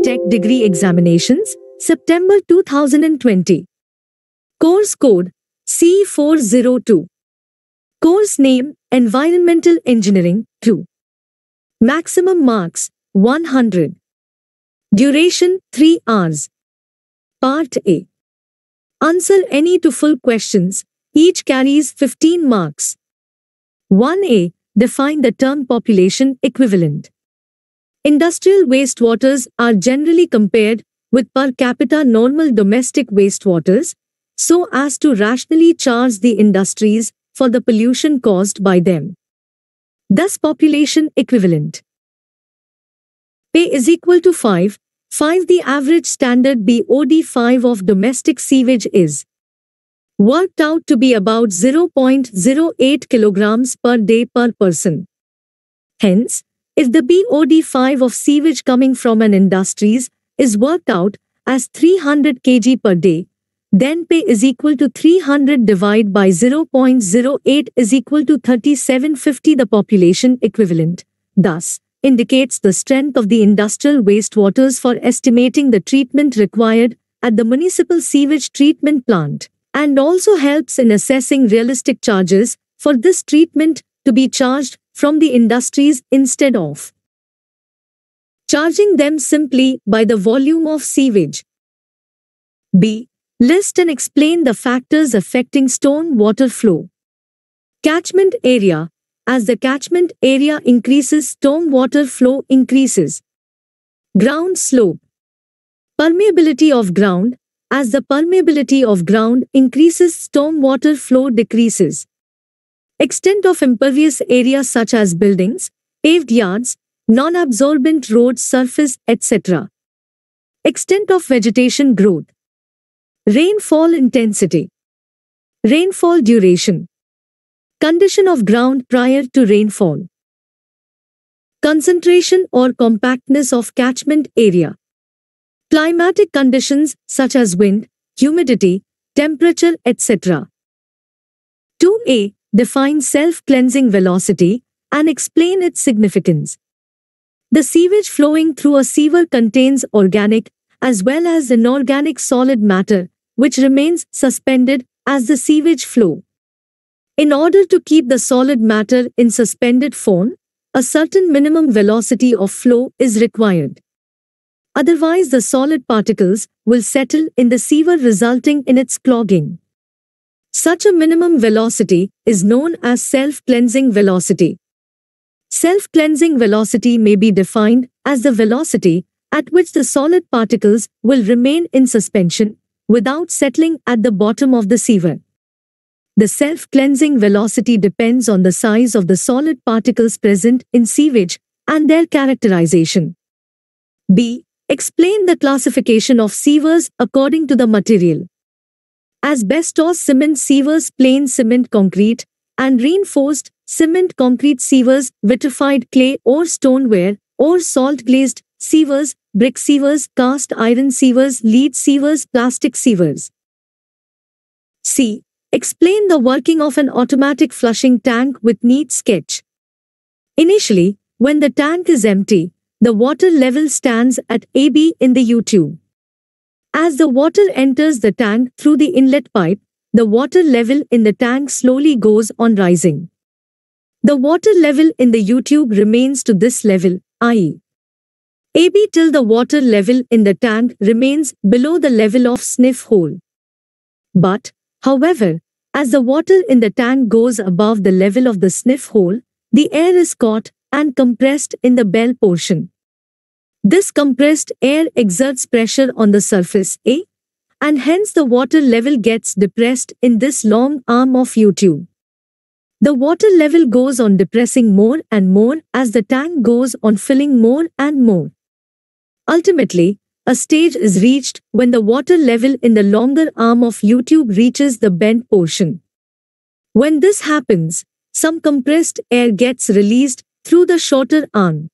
Tech Degree Examinations, September 2020. Course Code C402. Course Name Environmental Engineering 2. Maximum Marks 100. Duration 3 hours. Part A. Answer any to full questions, each carries 15 marks. 1A. Define the term population equivalent. Industrial wastewaters are generally compared with per capita normal domestic wastewaters, so as to rationally charge the industries for the pollution caused by them. Thus population equivalent. P is equal to 5. The average standard BOD5 of domestic sewage is worked out to be about 0.08 kilograms per day per person. Hence, if the BOD5 of sewage coming from an industries is worked out as 300 kg per day, then P is equal to 300 divided by 0.08 is equal to 3750, the population equivalent. Thus, indicates the strength of the industrial wastewaters for estimating the treatment required at the municipal sewage treatment plant, and also helps in assessing realistic charges for this treatment to be charged from the industries instead of charging them simply by the volume of sewage. B. List and explain the factors affecting storm water flow. Catchment area. As the catchment area increases, storm water flow increases. Ground slope. Permeability of ground. As the permeability of ground increases, storm water flow decreases. Extent of impervious area such as buildings, paved yards, non-absorbent road surface, etc. Extent of vegetation growth. Rainfall intensity. Rainfall duration. Condition of ground prior to rainfall. Concentration or compactness of catchment area. Climatic conditions such as wind, humidity, temperature, etc. 2A. Define self-cleansing velocity and explain its significance. The sewage flowing through a sewer contains organic as well as inorganic solid matter, which remains suspended as the sewage flow. In order to keep the solid matter in suspended form, a certain minimum velocity of flow is required. Otherwise, the solid particles will settle in the sewer, resulting in its clogging. Such a minimum velocity is known as self-cleansing velocity. Self-cleansing velocity may be defined as the velocity at which the solid particles will remain in suspension without settling at the bottom of the sewer. The self-cleansing velocity depends on the size of the solid particles present in sewage and their characterization. B. Explain the classification of sewers according to the material. Asbestos cement sewers, plain cement concrete, and reinforced cement concrete sewers, vitrified clay or stoneware or salt-glazed sewers, brick sewers, cast iron sewers, lead sewers, plastic sewers. C. Explain the working of an automatic flushing tank with neat sketch. Initially, when the tank is empty, the water level stands at AB in the U-tube. As the water enters the tank through the inlet pipe, the water level in the tank slowly goes on rising. The water level in the U-tube remains to this level, i.e. AB, till the water level in the tank remains below the level of sniff hole. But, however, as the water in the tank goes above the level of the sniff hole, the air is caught and compressed in the bell portion. This compressed air exerts pressure on the surface A, and hence the water level gets depressed in this long arm of U-tube. The water level goes on depressing more and more as the tank goes on filling more and more. Ultimately, a stage is reached when the water level in the longer arm of U-tube reaches the bent portion. When this happens, some compressed air gets released through the shorter arm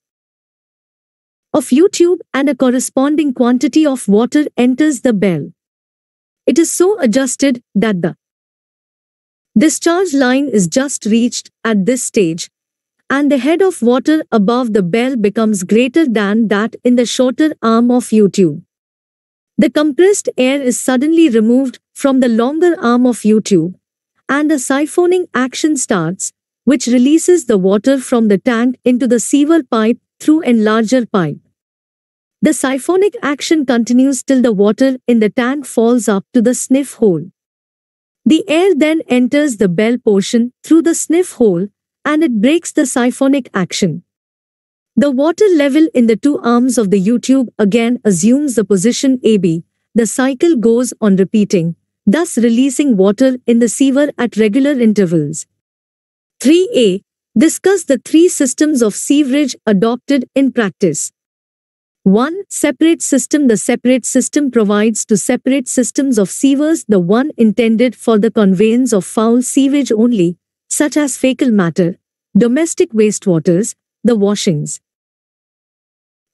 of U-tube and a corresponding quantity of water enters the bell. It is so adjusted that the discharge line is just reached at this stage, and the head of water above the bell becomes greater than that in the shorter arm of U-tube. The compressed air is suddenly removed from the longer arm of U-tube, and a siphoning action starts, which releases the water from the tank into the sewer pipe through an larger pipe. The siphonic action continues till the water in the tank falls up to the sniff hole. The air then enters the bell portion through the sniff hole, and it breaks the siphonic action. The water level in the two arms of the U-tube again assumes the position AB. The cycle goes on repeating, thus releasing water in the sewer at regular intervals. 3a. Discuss the three systems of sewerage adopted in practice. 1. Separate system. The separate system provides two separate systems of sewers, the one intended for the conveyance of foul sewage only, such as fecal matter, domestic wastewaters, the washings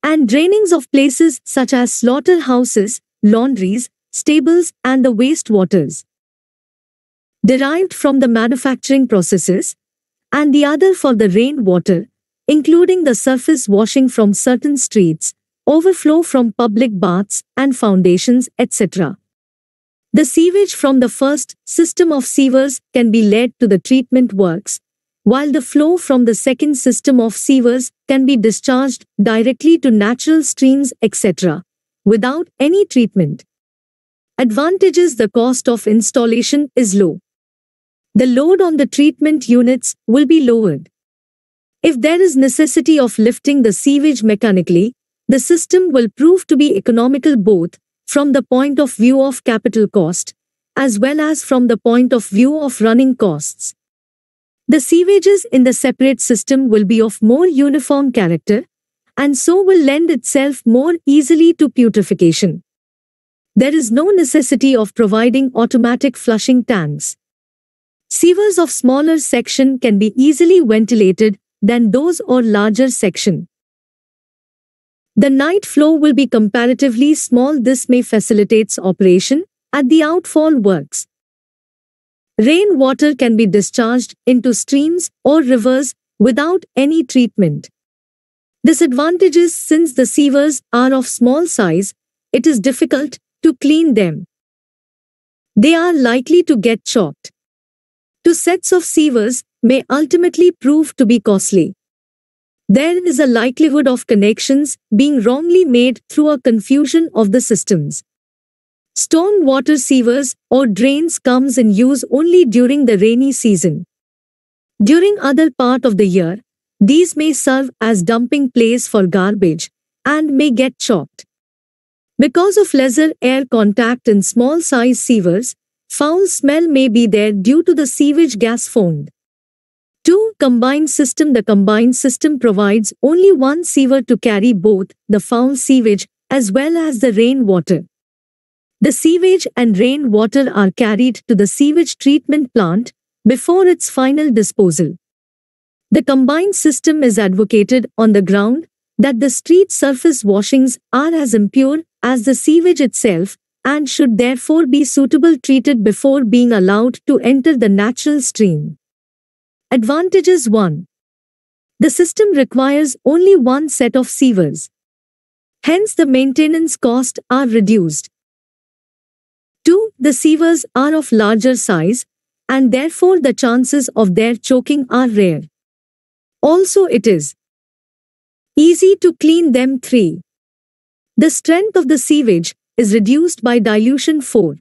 and drainings of places such as slaughterhouses, laundries, stables, and the wastewaters derived from the manufacturing processes, and the other for the rainwater, including the surface washing from certain streets, overflow from public baths and foundations, etc. The sewage from the first system of sewers can be led to the treatment works, while the flow from the second system of sewers can be discharged directly to natural streams, etc., without any treatment. Advantages: the cost of installation is low. The load on the treatment units will be lowered. If there is necessity of lifting the sewage mechanically, the system will prove to be economical both from the point of view of capital cost as well as from the point of view of running costs. The sewages in the separate system will be of more uniform character and so will lend itself more easily to putrefaction. There is no necessity of providing automatic flushing tanks. Sewers of smaller section can be easily ventilated than those of larger section. The night flow will be comparatively small. This may facilitate operation at the outfall works. Rainwater can be discharged into streams or rivers without any treatment. Disadvantages: since the sewers are of small size, it is difficult to clean them. They are likely to get choked. Two sets of sewers may ultimately prove to be costly. There is a likelihood of connections being wrongly made through a confusion of the systems. Storm water sewers or drains comes in use only during the rainy season. During other part of the year, these may serve as dumping place for garbage and may get choked. Because of lesser air contact in small size sewers, foul smell may be there due to the sewage gas formed. 2. Combined system. The combined system provides only one sewer to carry both the foul sewage as well as the rainwater. The sewage and rainwater are carried to the sewage treatment plant before its final disposal. The combined system is advocated on the ground that the street surface washings are as impure as the sewage itself and should therefore be suitably treated before being allowed to enter the natural stream. Advantages: 1. The system requires only one set of sewers. Hence the maintenance costs are reduced. 2. The sewers are of larger size, and therefore the chances of their choking are rare. Also it is easy to clean them. 3. The strength of the sewage is reduced by dilution. 4.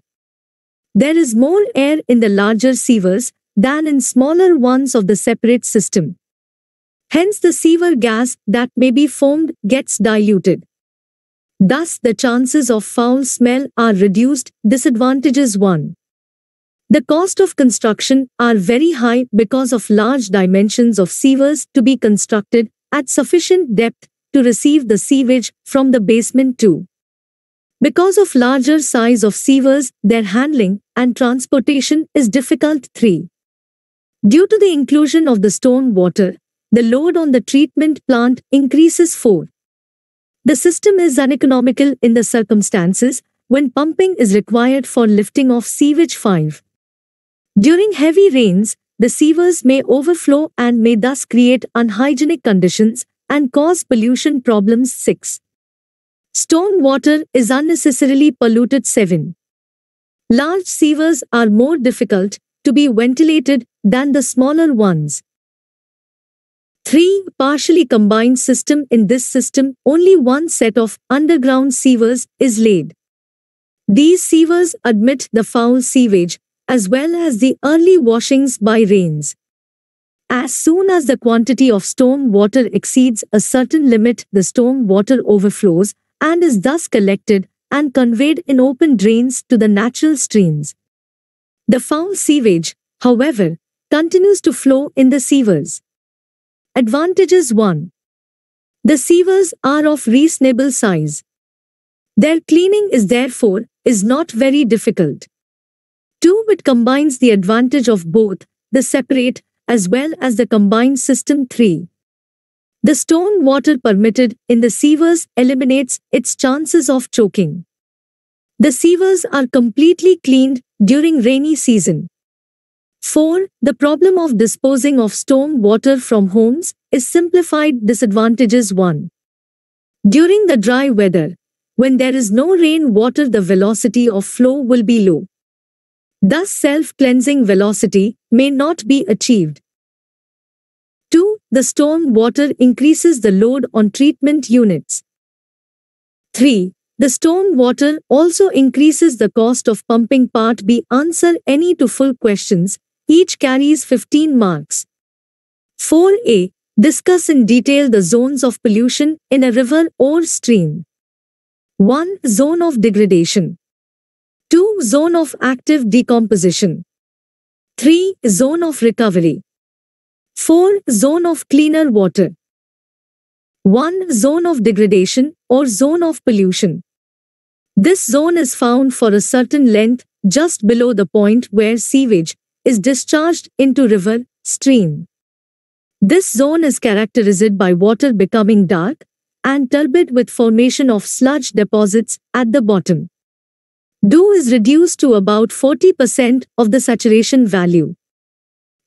There is more air in the larger sewers than in smaller ones of the separate system. Hence the sewer gas that may be formed gets diluted. Thus the chances of foul smell are reduced. Disadvantages: 1. The cost of construction are very high because of large dimensions of sewers to be constructed at sufficient depth to receive the sewage from the basement. 2. Because of larger size of sewers, their handling and transportation is difficult. 3. Due to the inclusion of the storm water, the load on the treatment plant increases. 4. The system is uneconomical in the circumstances when pumping is required for lifting of sewage. 5. During heavy rains, the sewers may overflow and may thus create unhygienic conditions and cause pollution problems. 6. Storm water is unnecessarily polluted. 7. Large sewers are more difficult to be ventilated than the smaller ones. 3. Partially combined system. In this system, only one set of underground sewers is laid. These sewers admit the foul sewage as well as the early washings by rains. As soon as the quantity of storm water exceeds a certain limit, the storm water overflows and is thus collected and conveyed in open drains to the natural streams. The foul sewage, however, continues to flow in the sewers. Advantages. 1. The sewers are of reasonable size. Their cleaning is not very difficult. 2. It combines the advantage of both the separate as well as the combined system. 3. The storm water permitted in the sewers eliminates its chances of choking. The sewers are completely cleaned during rainy season. 4. The problem of disposing of storm water from homes is simplified. Disadvantages. 1. During the dry weather, when there is no rain water, the velocity of flow will be low. Thus, self-cleansing velocity may not be achieved. 2. The storm water increases the load on treatment units. 3. The storm water also increases the cost of pumping. Part B. Answer any to full questions. Each carries 15 marks. 4a. Discuss in detail the zones of pollution in a river or stream. 1. Zone of degradation. 2. Zone of active decomposition. 3. Zone of recovery. 4. Zone of cleaner water. 1. Zone of degradation or zone of pollution. This zone is found for a certain length just below the point where sewage is discharged into river, stream. This zone is characterized by water becoming dark and turbid with formation of sludge deposits at the bottom. DO is reduced to about 40% of the saturation value.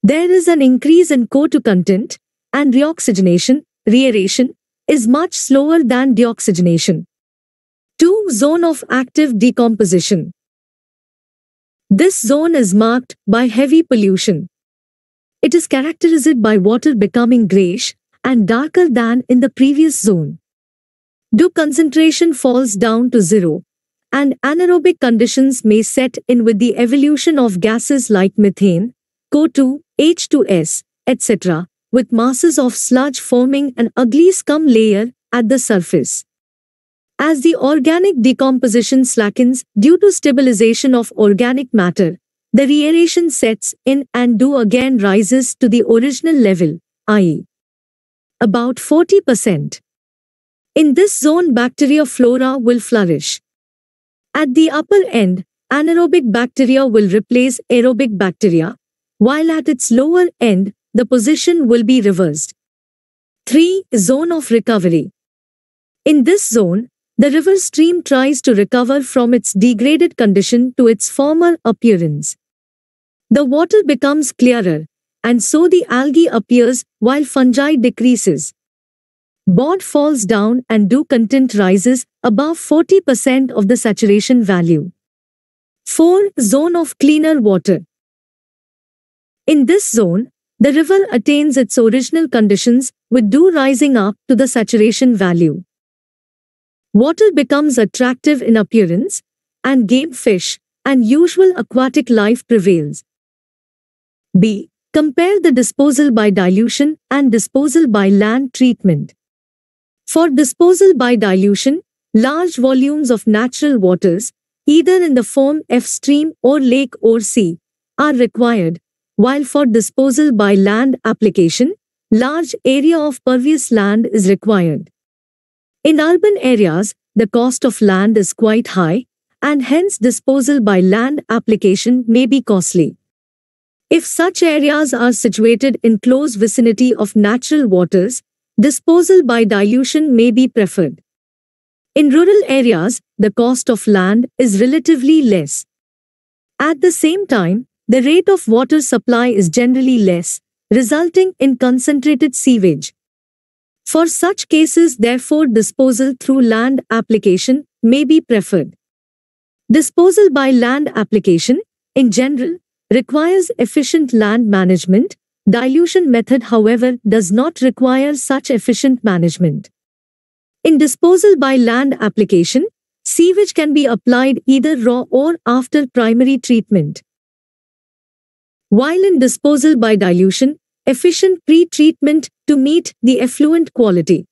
There is an increase in CO2 content, and reoxygenation, reaeration, is much slower than deoxygenation. 2. Zone of active decomposition. This zone is marked by heavy pollution. It is characterized by water becoming grayish and darker than in the previous zone. DO concentration falls down to 0, and anaerobic conditions may set in with the evolution of gases like methane, CO2, H2S, etc., with masses of sludge forming an ugly scum layer at the surface. As the organic decomposition slackens due to stabilization of organic matter, the reaeration sets in and DO again rises to the original level, i.e., about 40%. In this zone, bacteria flora will flourish. At the upper end, anaerobic bacteria will replace aerobic bacteria, while at its lower end, the position will be reversed. 3. Zone of recovery. In this zone, the river stream tries to recover from its degraded condition to its former appearance. The water becomes clearer, and so the algae appears while fungi decreases. BOD falls down and DO content rises above 40% of the saturation value. 4. Zone of cleaner water. In this zone, the river attains its original conditions with DO rising up to the saturation value. Water becomes attractive in appearance, and game fish and usual aquatic life prevails. B. Compare the disposal by dilution and disposal by land treatment. For disposal by dilution, large volumes of natural waters, either in the form of stream or lake or sea, are required, while for disposal by land application, large area of pervious land is required. In urban areas, the cost of land is quite high, and hence disposal by land application may be costly. If such areas are situated in close vicinity of natural waters, disposal by dilution may be preferred. In rural areas, the cost of land is relatively less. At the same time, the rate of water supply is generally less, resulting in concentrated sewage. For such cases, therefore, disposal through land application may be preferred. Disposal by land application, in general, requires efficient land management. Dilution method, however, does not require such efficient management. In disposal by land application, sewage can be applied either raw or after primary treatment. While in disposal by dilution, efficient pre-treatment to meet the effluent quality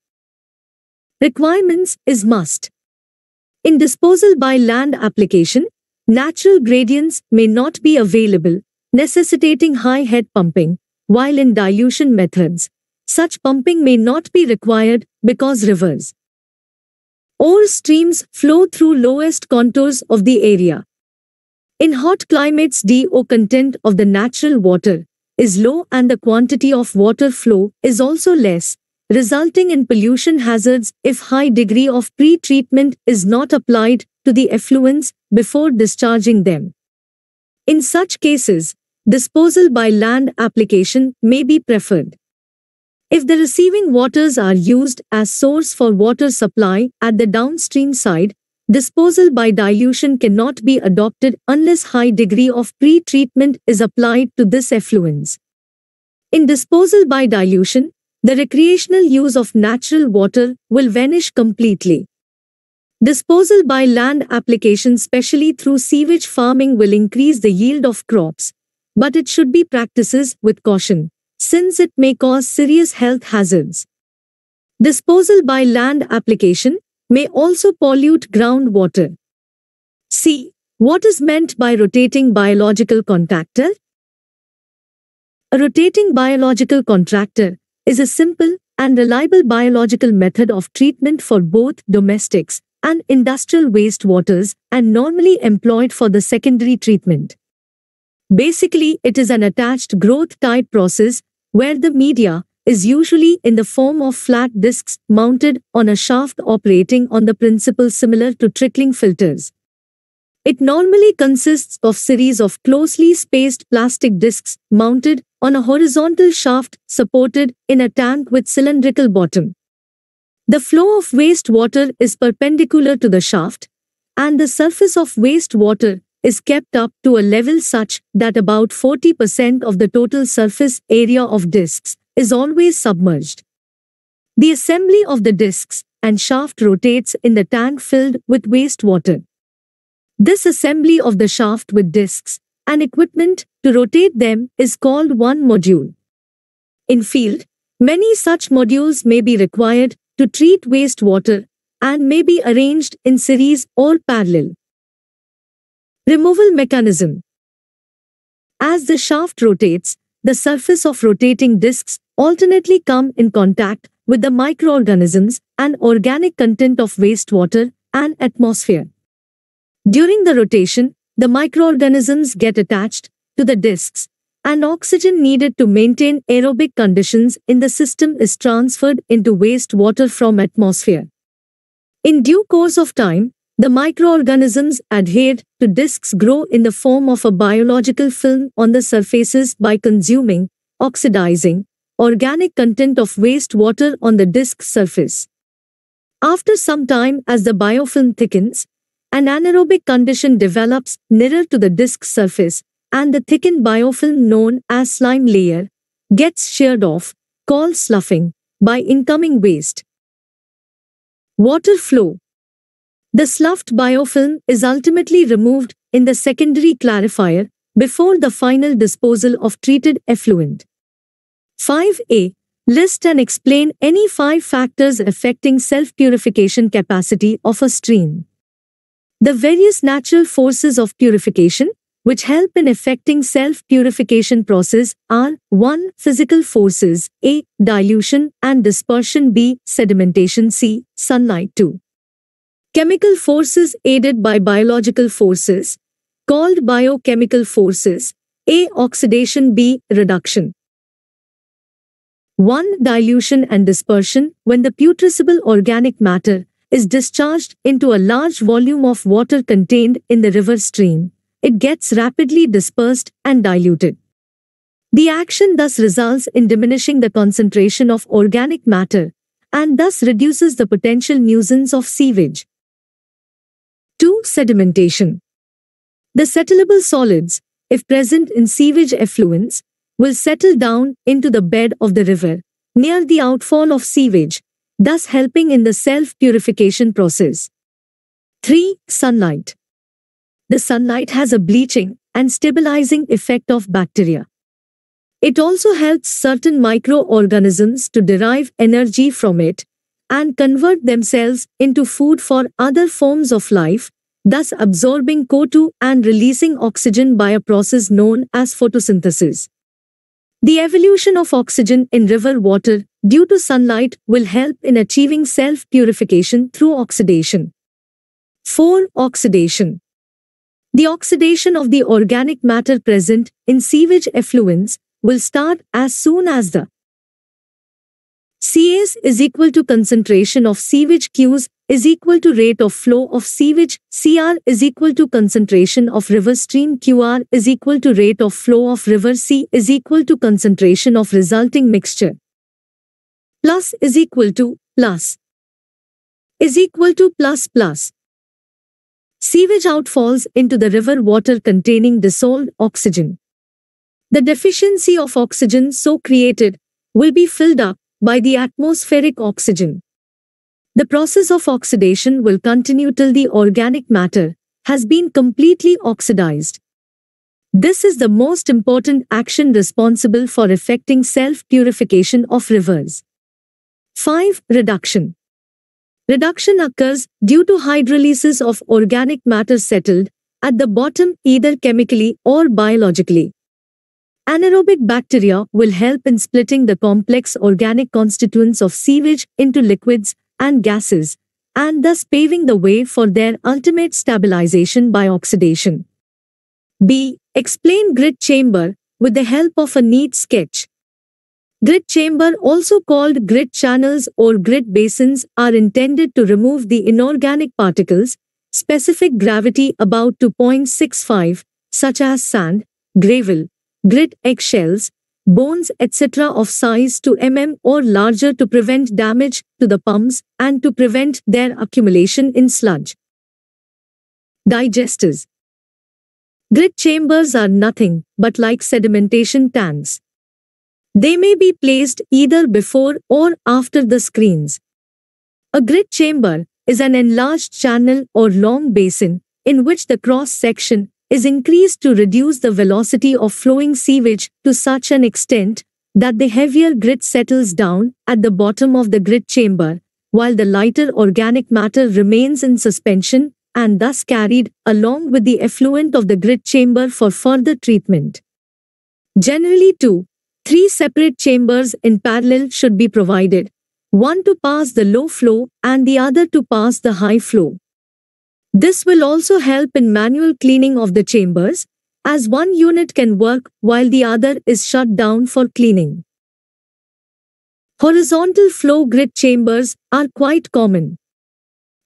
requirements is must. In disposal by land application, natural gradients may not be available, necessitating high head pumping, while in dilution methods, such pumping may not be required because rivers or streams flow through lowest contours of the area. In hot climates, DO content of the natural water is low and the quantity of water flow is also less, resulting in pollution hazards if high degree of pre-treatment is not applied to the effluents before discharging them. In such cases, disposal by land application may be preferred. If the receiving waters are used as source for water supply at the downstream side, disposal by dilution cannot be adopted unless high degree of pre-treatment is applied to this effluents. In disposal by dilution, the recreational use of natural water will vanish completely. Disposal by land application, especially through sewage farming, will increase the yield of crops, but it should be practices with caution, since it may cause serious health hazards. Disposal by land application may also pollute groundwater. C. What is meant by rotating biological contractor? A rotating biological contractor is a simple and reliable biological method of treatment for both domestics and industrial wastewaters and normally employed for the secondary treatment. Basically, it is an attached growth type process where the media is usually in the form of flat discs mounted on a shaft operating on the principle similar to trickling filters. It normally consists of series of closely spaced plastic discs mounted on a horizontal shaft supported in a tank with cylindrical bottom. The flow of wastewater is perpendicular to the shaft, and the surface of wastewater is kept up to a level such that about 40% of the total surface area of discs is always submerged. The assembly of the discs and shaft rotates in the tank filled with wastewater. This assembly of the shaft with discs and equipment to rotate them is called one module. In field, many such modules may be required to treat wastewater and may be arranged in series or parallel. Removal mechanism. As the shaft rotates, the surface of rotating discs alternately come in contact with the microorganisms and organic content of wastewater and atmosphere. During the rotation, the microorganisms get attached to the discs, and oxygen needed to maintain aerobic conditions in the system is transferred into wastewater from atmosphere. In due course of time, the microorganisms adhered to discs grow in the form of a biological film on the surfaces by consuming, oxidizing, organic content of wastewater on the disc surface. After some time, as the biofilm thickens, an anaerobic condition develops nearer to the disc surface, and the thickened biofilm known as slime layer gets sheared off, called sloughing, by incoming waste. Water flow. The sloughed biofilm is ultimately removed in the secondary clarifier before the final disposal of treated effluent. 5a. List and explain any 5 factors affecting self-purification capacity of a stream. The various natural forces of purification, which help in effecting self-purification process are 1. Physical forces, A. Dilution and dispersion, B. Sedimentation, C. Sunlight, 2. Chemical forces aided by biological forces, called biochemical forces, A. Oxidation, B. Reduction. 1. Dilution and dispersion. When the putrescible organic matter is discharged into a large volume of water contained in the river stream, it gets rapidly dispersed and diluted. The action thus results in diminishing the concentration of organic matter and thus reduces the potential nuisance of sewage. 2. Sedimentation. The settleable solids, if present in sewage effluents, will settle down into the bed of the river near the outfall of sewage, thus helping in the self-purification process. 3. Sunlight. The sunlight has a bleaching and stabilizing effect of bacteria. It also helps certain microorganisms to derive energy from it and convert themselves into food for other forms of life, thus absorbing CO2 and releasing oxygen by a process known as photosynthesis. The evolution of oxygen in river water due to sunlight will help in achieving self-purification through oxidation. 4. Oxidation. The oxidation of the organic matter present in sewage effluents will start as soon as the Cas is equal to concentration of sewage Qs is equal to rate of flow of sewage, Cr is equal to concentration of river stream, Qr is equal to rate of flow of river, C is equal to concentration of resulting mixture. Plus is equal to plus is equal to plus plus. Sewage outfalls into the river water containing dissolved oxygen. The deficiency of oxygen so created will be filled up by the atmospheric oxygen. The process of oxidation will continue till the organic matter has been completely oxidized. This is the most important action responsible for effecting self-purification of rivers. 5. Reduction. Reduction occurs due to hydrolysis of organic matter settled at the bottom either chemically or biologically. Anaerobic bacteria will help in splitting the complex organic constituents of sewage into liquids and gases, and thus paving the way for their ultimate stabilization by oxidation. B. Explain grit chamber with the help of a neat sketch. Grit chamber, also called grit channels or grit basins, are intended to remove the inorganic particles, specific gravity about 2.65, such as sand, gravel, grit eggshells, bones etc. of size 2 mm or larger to prevent damage to the pumps and to prevent their accumulation in sludge. Digesters. Grit chambers are nothing but like sedimentation tanks. They may be placed either before or after the screens. A grit chamber is an enlarged channel or long basin in which the cross-section is increased to reduce the velocity of flowing sewage to such an extent that the heavier grit settles down at the bottom of the grit chamber, while the lighter organic matter remains in suspension and thus carried along with the effluent of the grit chamber for further treatment. Generally 2-3 separate chambers in parallel should be provided, one to pass the low flow and the other to pass the high flow. This will also help in manual cleaning of the chambers, as one unit can work while the other is shut down for cleaning. Horizontal flow grit chambers are quite common.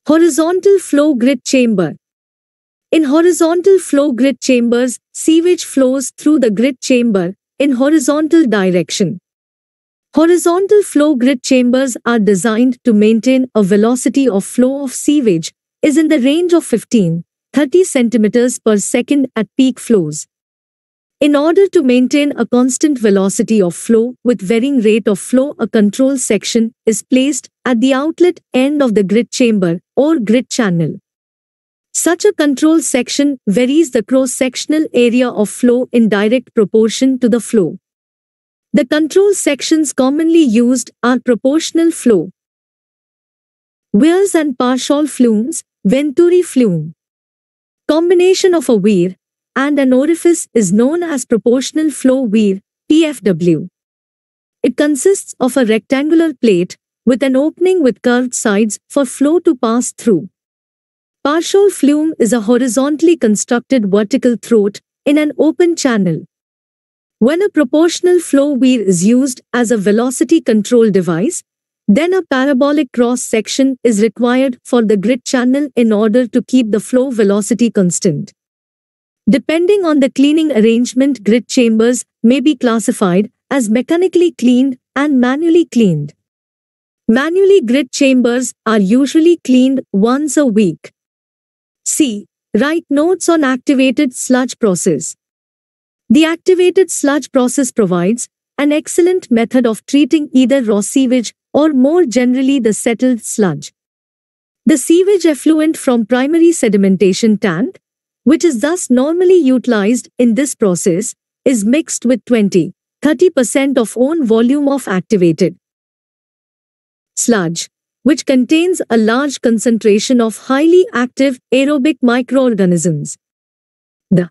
Horizontal flow grit chamber. In horizontal flow grit chambers, sewage flows through the grit chamber in horizontal direction. Horizontal flow grit chambers are designed to maintain a velocity of flow of sewage is in the range of 15-30 cm per second at peak flows. In order to maintain a constant velocity of flow with varying rate of flow, a control section is placed at the outlet end of the grit chamber or grit channel. Such a control section varies the cross-sectional area of flow in direct proportion to the flow. The control sections commonly used are proportional flow, weirs and partial flumes, Venturi flume. Combination of a weir and an orifice is known as proportional flow weir, PFW. It consists of a rectangular plate with an opening with curved sides for flow to pass through. Partial flume is a horizontally constructed vertical throat in an open channel. When a proportional flow weir is used as a velocity control device, then a parabolic cross-section is required for the grit channel in order to keep the flow velocity constant. Depending on the cleaning arrangement, grit chambers may be classified as mechanically cleaned and manually cleaned. Manually grit chambers are usually cleaned once a week. C. Write notes on activated sludge process. The activated sludge process provides an excellent method of treating either raw sewage or more generally the settled sludge. The sewage effluent from primary sedimentation tank, which is thus normally utilized in this process, is mixed with 20–30% of own volume of activated sludge, which contains a large concentration of highly active aerobic microorganisms. The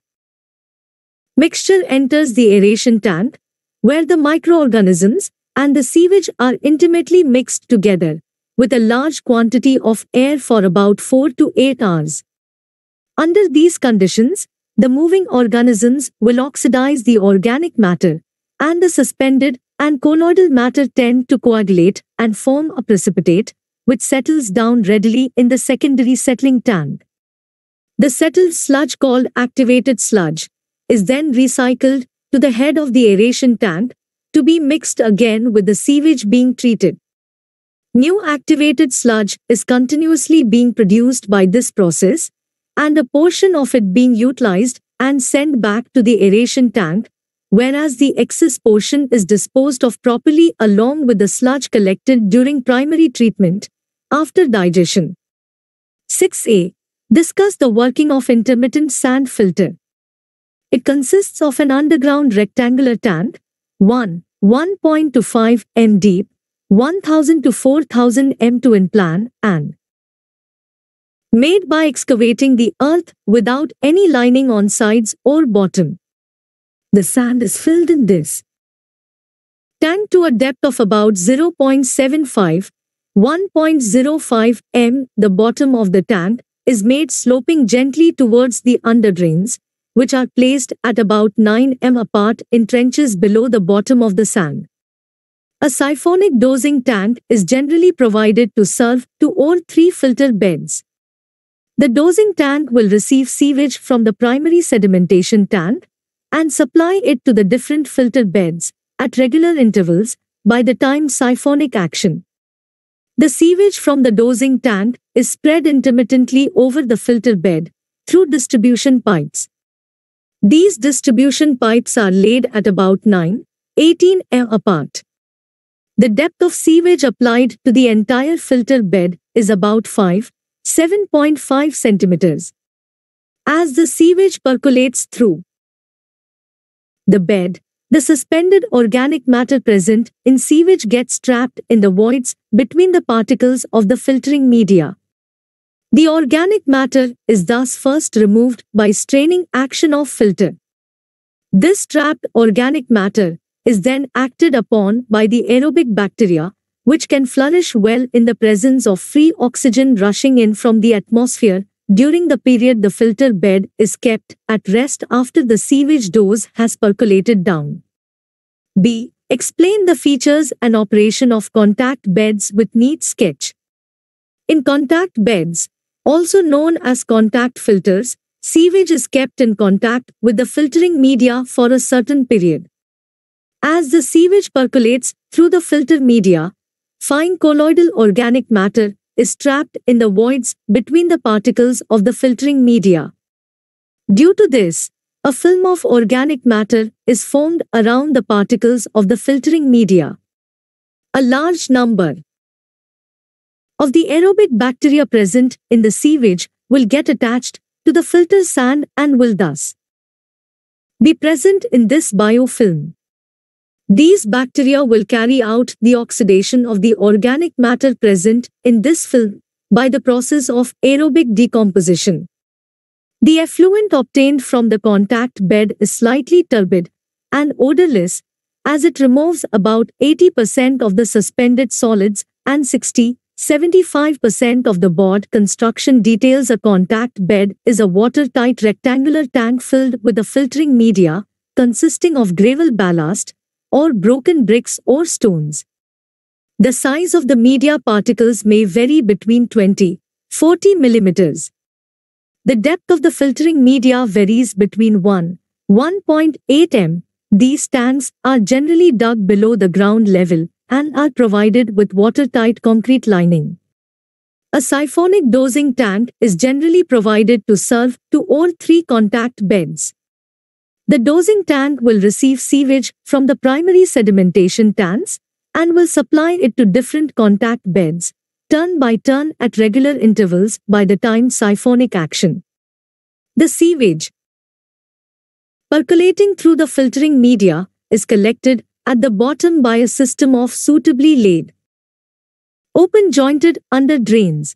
mixture enters the aeration tank, where the microorganisms and the sewage are intimately mixed together, with a large quantity of air for about 4 to 8 hours. Under these conditions, the moving organisms will oxidize the organic matter, and the suspended and colloidal matter tend to coagulate and form a precipitate, which settles down readily in the secondary settling tank. The settled sludge, called activated sludge, is then recycled to the head of the aeration tank to be mixed again with the sewage being treated. New activated sludge is continuously being produced by this process, and a portion of it being utilized and sent back to the aeration tank, whereas the excess portion is disposed of properly along with the sludge collected during primary treatment after digestion. 6a. Discuss the working of intermittent sand filter. It consists of an underground rectangular tank, 1.25 m deep, 1000 to 4000 m to in plan, and made by excavating the earth without any lining on sides or bottom. The sand is filled in this tank to a depth of about 0.75–1.05 m. The bottom of the tank is made sloping gently towards the underdrains, which are placed at about 9 m apart in trenches below the bottom of the sand. A siphonic dosing tank is generally provided to serve 2 or 3 filter beds. The dosing tank will receive sewage from the primary sedimentation tank and supply it to the different filter beds at regular intervals by the time siphonic action. The sewage from the dosing tank is spread intermittently over the filter bed through distribution pipes. These distribution pipes are laid at about 9–18 m apart. The depth of sewage applied to the entire filter bed is about 7.5 centimeters. As the sewage percolates through the bed, the suspended organic matter present in sewage gets trapped in the voids between the particles of the filtering media. The organic matter is thus first removed by straining action of filter. This trapped organic matter is then acted upon by the aerobic bacteria, which can flourish well in the presence of free oxygen rushing in from the atmosphere during the period the filter bed is kept at rest after the sewage dose has percolated down. B. Explain the features and operation of contact beds with neat sketch. In contact beds, also known as contact filters, sewage is kept in contact with the filtering media for a certain period. As the sewage percolates through the filter media, fine colloidal organic matter is trapped in the voids between the particles of the filtering media. Due to this, a film of organic matter is formed around the particles of the filtering media. A large number of the aerobic bacteria present in the sewage will get attached to the filter sand and will thus be present in this biofilm. These bacteria will carry out the oxidation of the organic matter present in this film by the process of aerobic decomposition. The effluent obtained from the contact bed is slightly turbid and odorless, as it removes about 80% of the suspended solids and 60–75% of the board. Construction details. A contact bed is a watertight rectangular tank filled with a filtering media consisting of gravel ballast or broken bricks or stones. The size of the media particles may vary between 20–40 millimeters. The depth of the filtering media varies between 1.8 m. These tanks are generally dug below the ground level and are provided with watertight concrete lining. A siphonic dosing tank is generally provided to serve 2 or 3 contact beds. The dosing tank will receive sewage from the primary sedimentation tanks and will supply it to different contact beds, turn by turn at regular intervals by the timed siphonic action. The sewage, percolating through the filtering media, is collected at the bottom by a system of suitably laid, open-jointed under drains.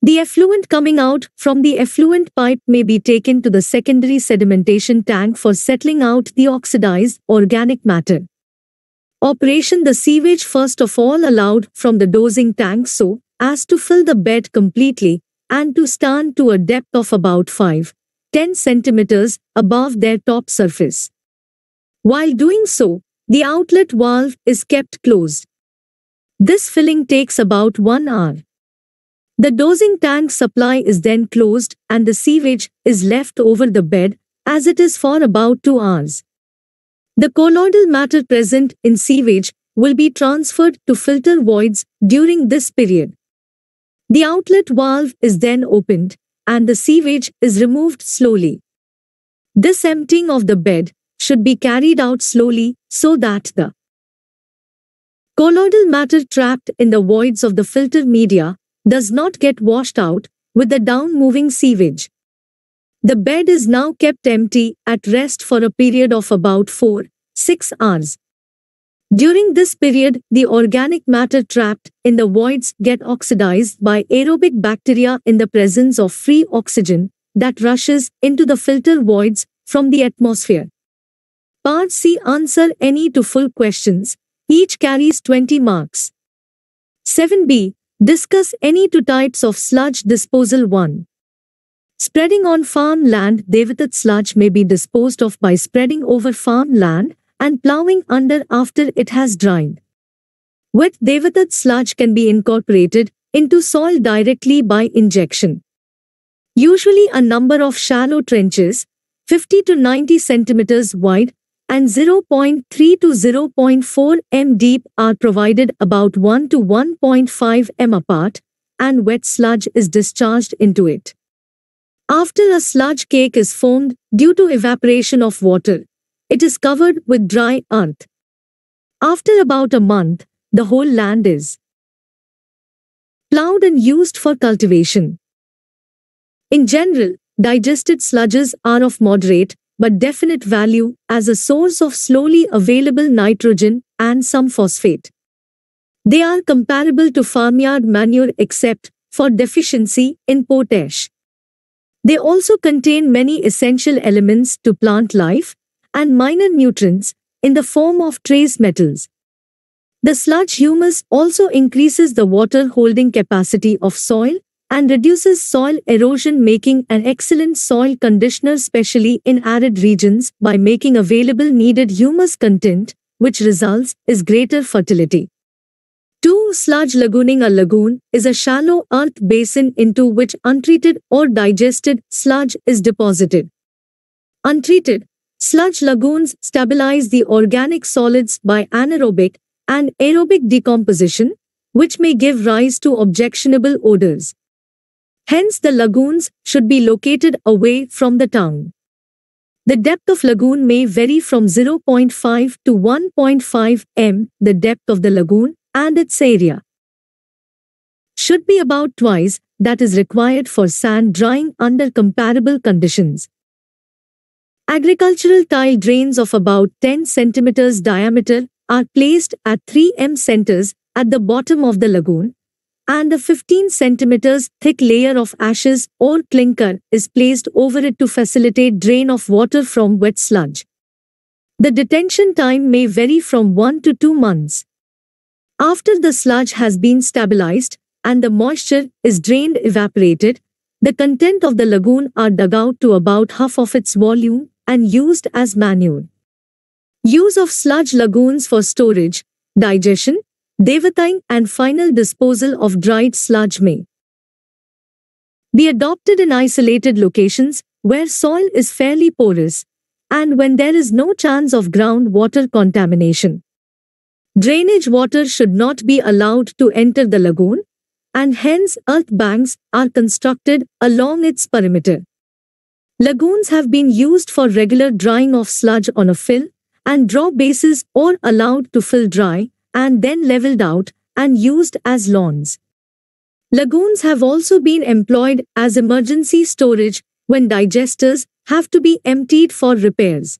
The effluent coming out from the effluent pipe may be taken to the secondary sedimentation tank for settling out the oxidized organic matter. Operation: the sewage first of all allowed from the dosing tank so as to fill the bed completely and to stand to a depth of about 5-10 centimeters above their top surface. While doing so, the outlet valve is kept closed. This filling takes about 1 hour. The dosing tank supply is then closed and the sewage is left over the bed as it is for about 2 hours. The colloidal matter present in sewage will be transferred to filter voids during this period. The outlet valve is then opened and the sewage is removed slowly. This emptying of the bed should be carried out slowly so that the colloidal matter trapped in the voids of the filter media does not get washed out with the down-moving sewage. The bed is now kept empty at rest for a period of about 4-6 hours. During this period, the organic matter trapped in the voids get oxidized by aerobic bacteria in the presence of free oxygen that rushes into the filter voids from the atmosphere. Part C: answer any to full questions. Each carries 20 marks. 7b. Discuss any two types of sludge disposal. 1. Spreading on farm land. Devatat sludge may be disposed of by spreading over farm land and plowing under after it has dried. Wet Devatat sludge can be incorporated into soil directly by injection. Usually a number of shallow trenches, 50 to 90 centimeters wide and 0.3 to 0.4 m deep, are provided about 1 to 1.5 m apart, and wet sludge is discharged into it. After a sludge cake is formed due to evaporation of water, it is covered with dry earth. After about a month, the whole land is plowed and used for cultivation. In general, digested sludges are of moderate but definite value as a source of slowly available nitrogen and some phosphate. They are comparable to farmyard manure except for deficiency in potash. They also contain many essential elements to plant life and minor nutrients in the form of trace metals. The sludge humus also increases the water-holding capacity of soil and reduces soil erosion, making an excellent soil conditioner especially in arid regions by making available needed humus content, which results is greater fertility. 2. Sludge lagooning. A lagoon is a shallow earth basin into which untreated or digested sludge is deposited. Untreated sludge lagoons stabilize the organic solids by anaerobic and aerobic decomposition, which may give rise to objectionable odors. Hence, the lagoons should be located away from the town. The depth of lagoon may vary from 0.5 to 1.5 m. The depth of the lagoon and its area should be about twice that is required for sand drying under comparable conditions. Agricultural tile drains of about 10 centimeters diameter are placed at 3 m centers at the bottom of the lagoon, and a 15 centimeters thick layer of ashes or clinker is placed over it to facilitate drain of water from wet sludge. The detention time may vary from 1 to 2 months. After the sludge has been stabilized and the moisture is drained evaporated, the content of the lagoon are dug out to about half of its volume and used as manure. Use of sludge lagoons for storage, digestion, dewathering and final disposal of dried sludge may be adopted in isolated locations where soil is fairly porous and when there is no chance of groundwater contamination. Drainage water should not be allowed to enter the lagoon, and hence earth banks are constructed along its perimeter. Lagoons have been used for regular drying of sludge on a fill and draw bases or allowed to fill dry and then leveled out and used as lawns. Lagoons have also been employed as emergency storage when digesters have to be emptied for repairs.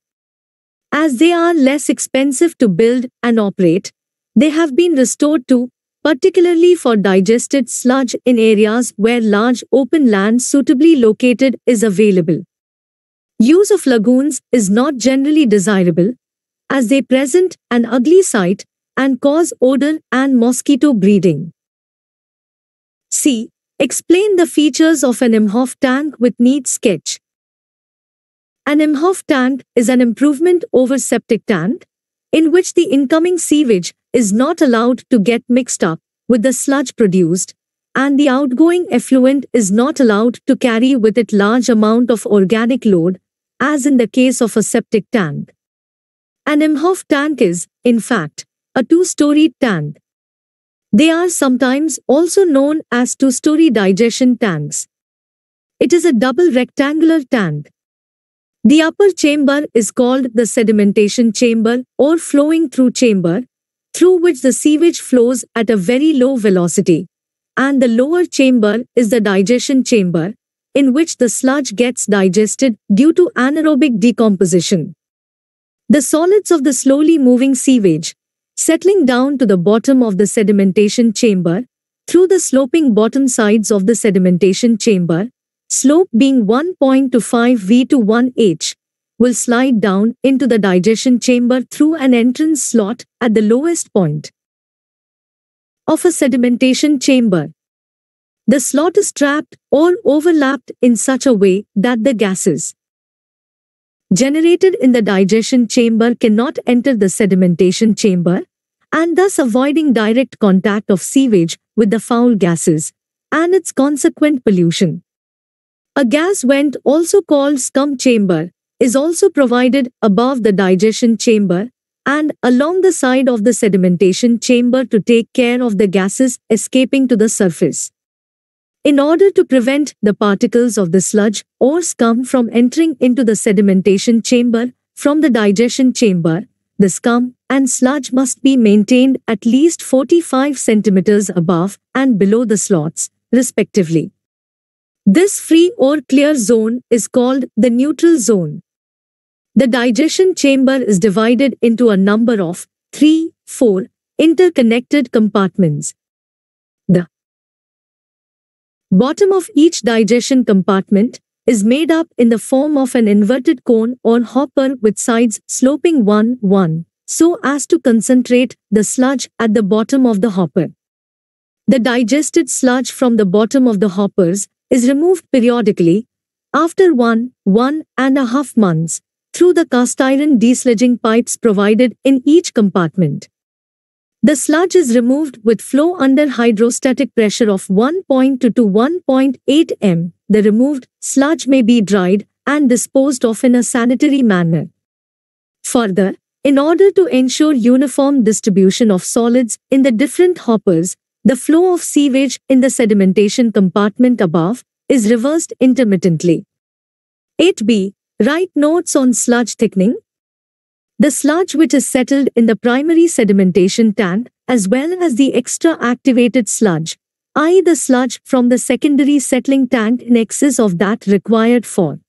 As they are less expensive to build and operate, they have been restored too, particularly for digested sludge in areas where large open land suitably located is available. Use of lagoons is not generally desirable, as they present an ugly sight and cause odor and mosquito breeding. C. Explain the features of an Imhoff tank with neat sketch. An Imhoff tank is an improvement over septic tank, in which the incoming sewage is not allowed to get mixed up with the sludge produced, and the outgoing effluent is not allowed to carry with it large amount of organic load, as in the case of a septic tank. An Imhoff tank is, in fact, a two-storied tank. They are sometimes also known as two-story digestion tanks. It is a double rectangular tank. The upper chamber is called the sedimentation chamber or flowing through chamber, through which the sewage flows at a very low velocity, and the lower chamber is the digestion chamber, in which the sludge gets digested due to anaerobic decomposition. The solids of the slowly moving sewage, settling down to the bottom of the sedimentation chamber, through the sloping bottom sides of the sedimentation chamber, slope being 1.25 V to 1 H, will slide down into the digestion chamber through an entrance slot at the lowest point of a sedimentation chamber. The slot is trapped or overlapped in such a way that the gases generated in the digestion chamber cannot enter the sedimentation chamber, and thus avoiding direct contact of sewage with the foul gases and its consequent pollution. A gas vent, also called scum chamber, is also provided above the digestion chamber and along the side of the sedimentation chamber to take care of the gases escaping to the surface. In order to prevent the particles of the sludge or scum from entering into the sedimentation chamber from the digestion chamber, the scum and sludge must be maintained at least 45 centimeters above and below the slots, respectively. This free or clear zone is called the neutral zone. The digestion chamber is divided into a number of 3-4 interconnected compartments. The bottom of each digestion compartment is made up in the form of an inverted cone or hopper with sides sloping 1-1, so as to concentrate the sludge at the bottom of the hopper. The digested sludge from the bottom of the hoppers is removed periodically, after 1.5 months, through the cast iron desludging pipes provided in each compartment. The sludge is removed with flow under hydrostatic pressure of 1.2 to 1.8 m. The removed sludge may be dried and disposed of in a sanitary manner. Further, in order to ensure uniform distribution of solids in the different hoppers, the flow of sewage in the sedimentation compartment above is reversed intermittently. 8b. Write notes on sludge thickening. The sludge which is settled in the primary sedimentation tank, as well as the extra activated sludge, i.e. the sludge from the secondary settling tank in excess of that required for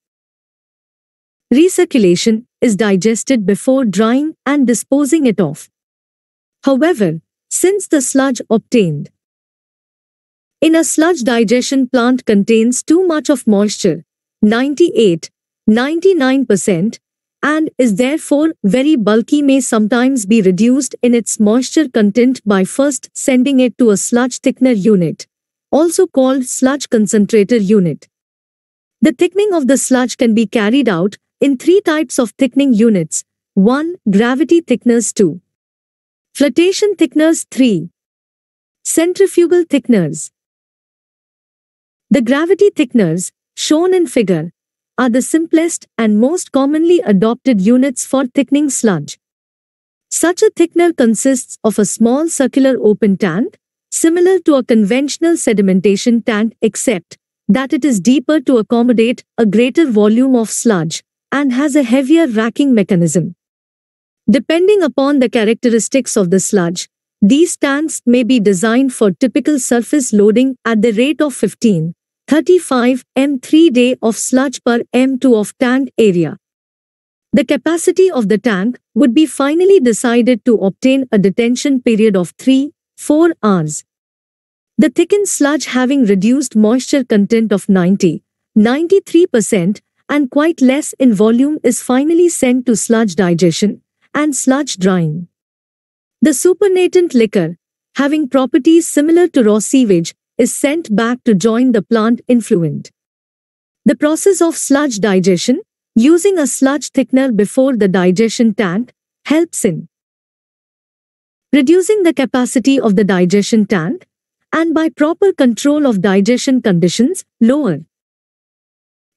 recirculation, is digested before drying and disposing it off. However, since the sludge obtained in a sludge digestion plant contains too much of moisture, 98-99%, and is therefore very bulky, may sometimes be reduced in its moisture content by first sending it to a sludge thickener unit, also called sludge concentrator unit. The thickening of the sludge can be carried out in 3 types of thickening units: 1. Gravity thickeners, 2. Flotation thickeners, 3. Centrifugal thickeners. The gravity thickeners, shown in figure, are the simplest and most commonly adopted units for thickening sludge. Such a thickener consists of a small circular open tank, similar to a conventional sedimentation tank except that it is deeper to accommodate a greater volume of sludge and has a heavier racking mechanism. Depending upon the characteristics of the sludge, these tanks may be designed for typical surface loading at the rate of 15-35 m3 of sludge per m2 of tank area. The capacity of the tank would be finally decided to obtain a detention period of 3-4 hours. The thickened sludge having reduced moisture content of 90-93% and quite less in volume is finally sent to sludge digestion and sludge drying. The supernatant liquor, having properties similar to raw sewage, is sent back to join the plant influent. The process of sludge digestion, using a sludge thickener before the digestion tank, helps in reducing the capacity of the digestion tank and by proper control of digestion conditions, lower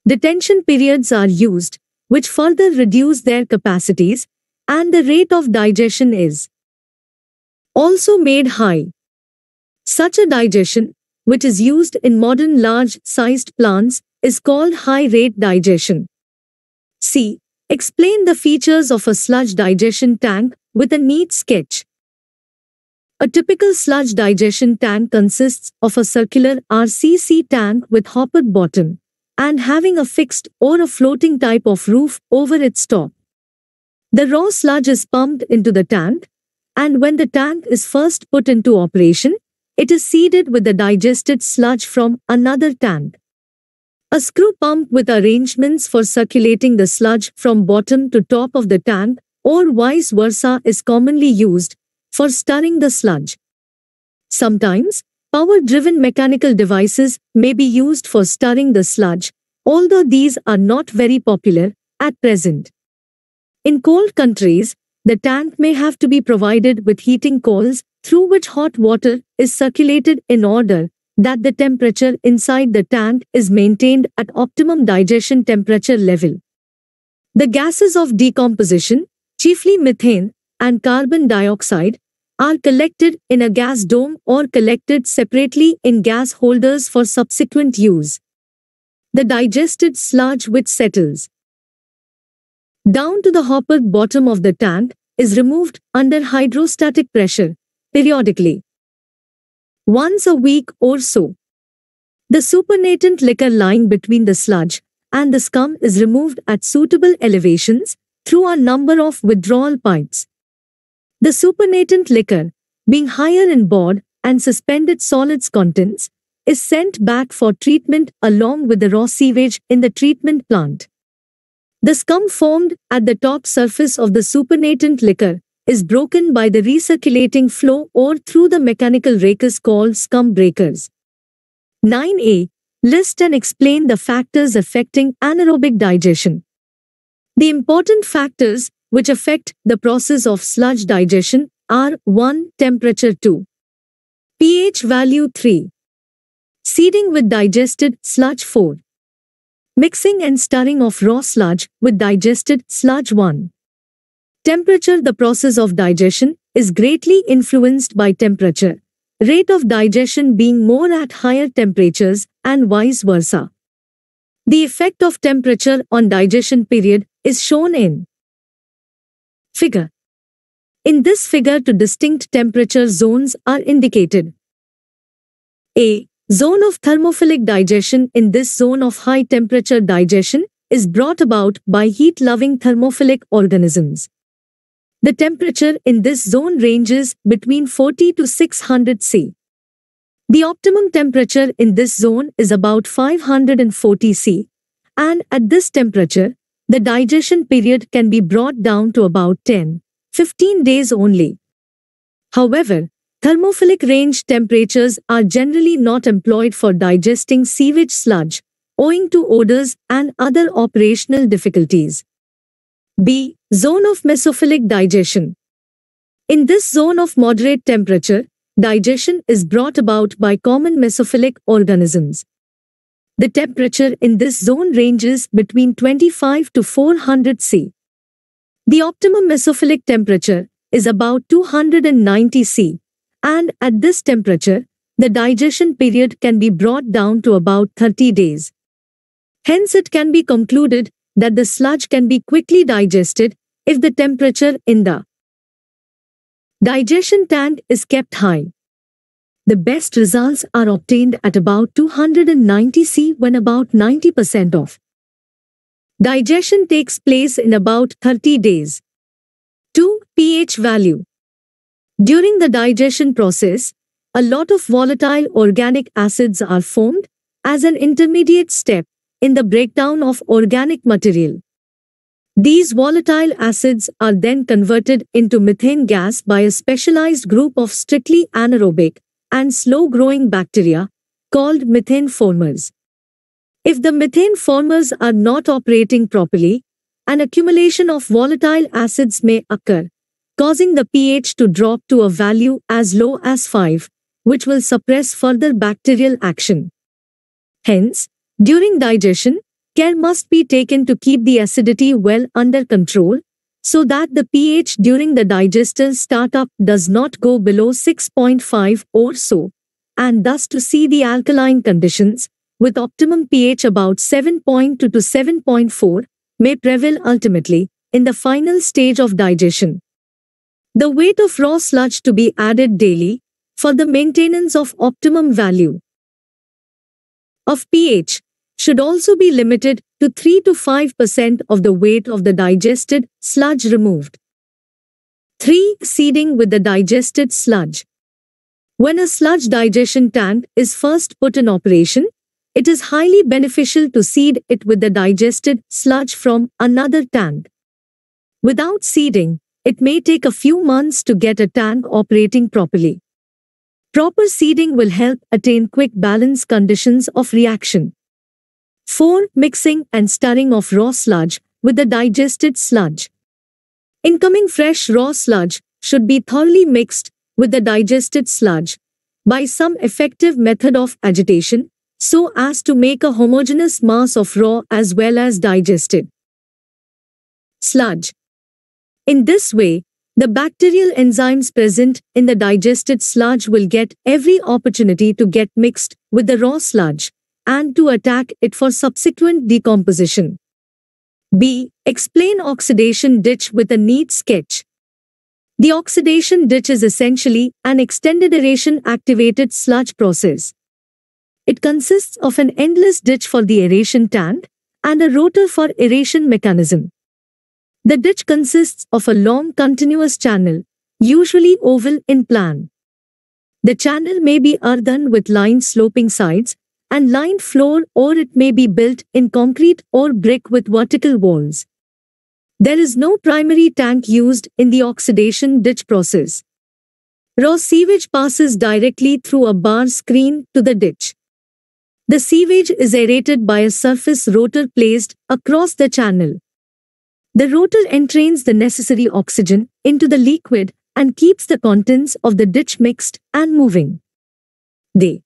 detention periods are used, which further reduce their capacities, and the rate of digestion is also made high. Such a digestion, which is used in modern large-sized plants, is called high-rate digestion. C. Explain the features of a sludge digestion tank with a neat sketch. A typical sludge digestion tank consists of a circular RCC tank with hoppered bottom and having a fixed or a floating type of roof over its top. The raw sludge is pumped into the tank, and when the tank is first put into operation, it is seeded with the digested sludge from another tank. A screw pump with arrangements for circulating the sludge from bottom to top of the tank or vice versa is commonly used for stirring the sludge. Sometimes, power-driven mechanical devices may be used for stirring the sludge, although these are not very popular at present. In cold countries, the tank may have to be provided with heating coils through which hot water is circulated in order that the temperature inside the tank is maintained at optimum digestion temperature level. The gases of decomposition, chiefly methane and carbon dioxide, are collected in a gas dome or collected separately in gas holders for subsequent use. The digested sludge which settles down to the hoppered bottom of the tank is removed under hydrostatic pressure, periodically. Once a week or so. The supernatant liquor lying between the sludge and the scum is removed at suitable elevations through a number of withdrawal pipes. The supernatant liquor, being higher in bod and suspended solids contents, is sent back for treatment along with the raw sewage in the treatment plant. The scum formed at the top surface of the supernatant liquor is broken by the recirculating flow or through the mechanical rakers called scum breakers. 9a. List and explain the factors affecting anaerobic digestion. The important factors which affect the process of sludge digestion are 1. Temperature, 2. pH value, 3. Seeding with digested sludge, 4. Mixing and stirring of raw sludge with digested sludge, 1. Temperature. The process of digestion is greatly influenced by temperature, rate of digestion being more at higher temperatures and vice versa. The effect of temperature on digestion period is shown in figure. In this figure, two distinct temperature zones are indicated. A. Zone of thermophilic digestion. In this zone of high temperature digestion is brought about by heat-loving thermophilic organisms. The temperature in this zone ranges between 40 to 600 C. The optimum temperature in this zone is about 540 C, and at this temperature, the digestion period can be brought down to about 10-15 days only. However, thermophilic range temperatures are generally not employed for digesting sewage sludge, owing to odors and other operational difficulties. B. Zone of mesophilic digestion. In this zone of moderate temperature, digestion is brought about by common mesophilic organisms. The temperature in this zone ranges between 25 to 400 C. The optimum mesophilic temperature is about 290 C, and at this temperature, the digestion period can be brought down to about 30 days. Hence, it can be concluded that the sludge can be quickly digested if the temperature in the digestion tank is kept high. The best results are obtained at about 290 C when about 90% of digestion takes place in about 30 days. 2. pH value. During the digestion process, a lot of volatile organic acids are formed as an intermediate step in the breakdown of organic material. These volatile acids are then converted into methane gas by a specialized group of strictly anaerobic and slow-growing bacteria called methane formers. If the methane formers are not operating properly, an accumulation of volatile acids may occur, causing the pH to drop to a value as low as 5, which will suppress further bacterial action. Hence, during digestion, care must be taken to keep the acidity well under control, so that the pH during the digester startup does not go below 6.5 or so, and thus to see the alkaline conditions, with optimum pH about 7.2 to 7.4, may prevail ultimately in the final stage of digestion. The weight of raw sludge to be added daily for the maintenance of optimum value of pH should also be limited to 3 to 5% of the weight of the digested sludge removed. 3. Seeding with the digested sludge. When a sludge digestion tank is first put in operation, it is highly beneficial to seed it with the digested sludge from another tank. Without seeding, it may take a few months to get a tank operating properly. Proper seeding will help attain quick balance conditions of reaction. 4. Mixing and stirring of raw sludge with the digested sludge. Incoming fresh raw sludge should be thoroughly mixed with the digested sludge by some effective method of agitation, so as to make a homogeneous mass of raw as well as digested sludge. In this way, the bacterial enzymes present in the digested sludge will get every opportunity to get mixed with the raw sludge and to attack it for subsequent decomposition. B. Explain oxidation ditch with a neat sketch. The oxidation ditch is essentially an extended aeration activated sludge process. It consists of an endless ditch for the aeration tank and a rotor for aeration mechanism. The ditch consists of a long continuous channel, usually oval in plan. The channel may be earthen with lined sloping sides and lined floor, or it may be built in concrete or brick with vertical walls. There is no primary tank used in the oxidation ditch process. Raw sewage passes directly through a bar screen to the ditch. The sewage is aerated by a surface rotor placed across the channel. The rotor entrains the necessary oxygen into the liquid and keeps the contents of the ditch mixed and moving. They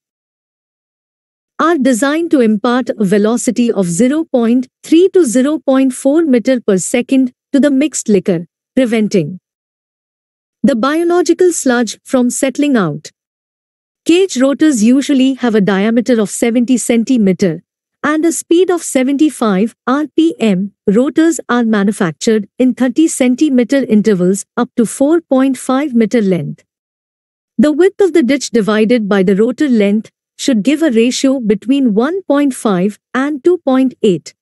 are designed to impart a velocity of 0.3 to 0.4 meter per second to the mixed liquor, preventing the biological sludge from settling out. Cage rotors usually have a diameter of 70 cm and a speed of 75 rpm. Rotors are manufactured in 30 cm intervals up to 4.5 meter length. The width of the ditch divided by the rotor length should give a ratio between 1.5 and 2.8.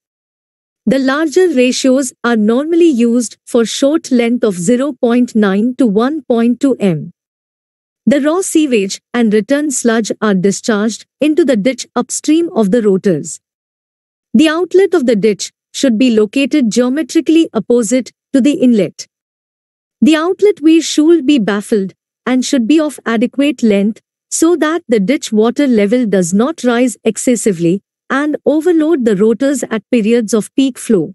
The larger ratios are normally used for short length of 0.9 to 1.2 m. The raw sewage and return sludge are discharged into the ditch upstream of the rotors. The outlet of the ditch should be located geometrically opposite to the inlet. The outlet weir should be baffled and should be of adequate length so that the ditch water level does not rise excessively and overload the rotors at periods of peak flow.